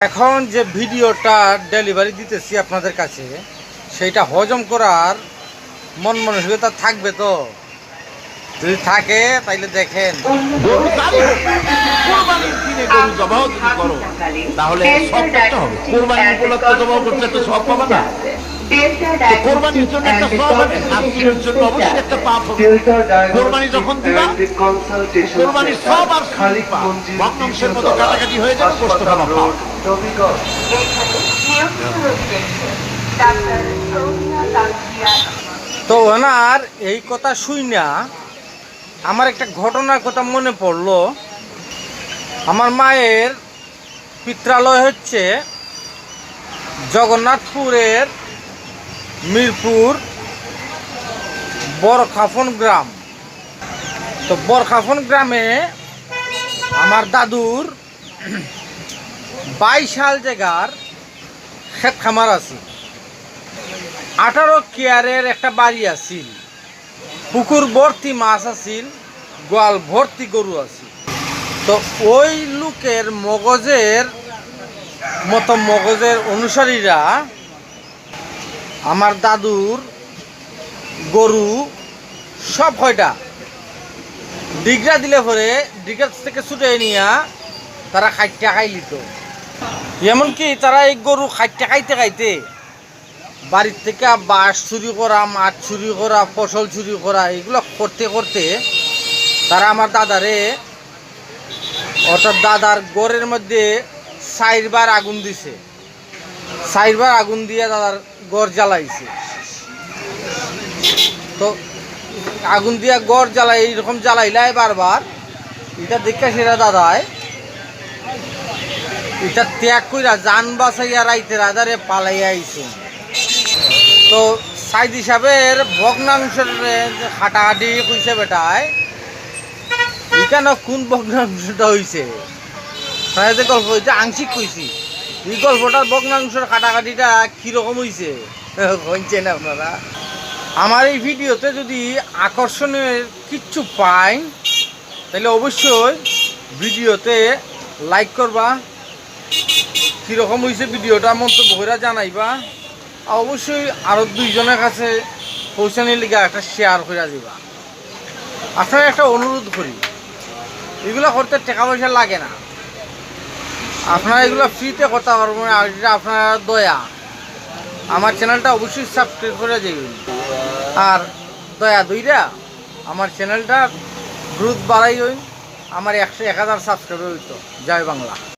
এখন যে ভিডিওটা ডেলিভারি দিতেছি আপনাদের কাছে সেইটা হজম করার মন মানসিকতা থাকবে তো? যদি থাকে তাইলে দেখেন। তাহলে সব করতে হবে। কোরবানি উপলক্ষে জবাব করতে একটা সব পাবে না। কোরবানির জন্য একটা সব হবে, শাস্তির জন্য অবশ্যই একটা পাপ হবে। কোরবানি যখন দিবা, কোরবানির সব আর ভগ্নাংশের মতো কাটাকাটি হয়ে যাবে, কষ্ট খাওয়া পাপ। তো ওনার এই কথা শুই না আমার একটা ঘটনার কথা মনে পড়লো। আমার মায়ের পিত্রালয় হচ্ছে জগন্নাথপুরের মিরপুর বরখাফন গ্রাম। তো বরখাফন গ্রামে আমার দাদুর 22 জায়গার ক্ষেত খামার আছে। 18 কেয়ারের একটা বাড়ি আছিল, পুকুর ভর্তি মাছ আছিল, গোয়াল ভর্তি গরু আছিল। তো ওই লোকের মগজের মতো মগজের অনুসারীরা আমার দাদুর গরু সব কয়টা ডিগরা দিলে পরে ডিগরা থেকে ছুটে নিয়ে তারা খাইতে খাই লিত। এমনকি তারা এই গরু খাইতে খাইতে বাড়ির থেকে বাঁশ চুরি করা, মাছ চুরি করা, ফসল চুরি করা, এগুলো করতে করতে তারা আমার দাদারে, অর্থাৎ দাদার গড়ের মধ্যে 4 বার আগুন দিছে। 4 বার আগুন দিয়ে দাদার গড় জ্বালাইছে। তো আগুন দিয়া গড় জ্বালাই এইরকম জ্বালাইলাই বারবার, এটা দেখে সেটা দাদায় এটা ত্যাগ কইরা যান বাঁচাইয়া রাইতে রাজারে পালাইয়া আইছে। তো সাইদ হিসাবের ভগ্নাংশের হাঁটাহাঁটি কইছে বেটায়, এখানে কোন ভগ্নাংশটা হয়েছে যে গল্প, এটা আংশিক কইছি। এই গল্পটার ভগ্নাংশের কাটাকাটিটা কীরকম হয়েছে বলছেন আপনারা। আমার এই ভিডিওতে যদি আকর্ষণীয় কিচ্ছু পাই তাহলে অবশ্যই ভিডিওতে লাইক করবা, কীরকম হয়েছে ভিডিওটা মন্তব্য করে জানাইবা। আর অবশ্যই আরও 2 জনের কাছে পৌঁছানোর লিগে একটা শেয়ার করে দিবা। আপনারা একটা অনুরোধ করি, এগুলো করতে টাকা পয়সা লাগে না, আপনারা এগুলো ফ্রিতে করতে পারবেন। আর এটা আপনারা দয়া, আমার চ্যানেলটা অবশ্যই সাবস্ক্রাইব করে দেবেন। আর দয়া দইরা আমার চ্যানেলটা দ্রুত বাড়াই হইন, আমার 101,000 সাবস্ক্রাইবার হইতো। জয় বাংলা।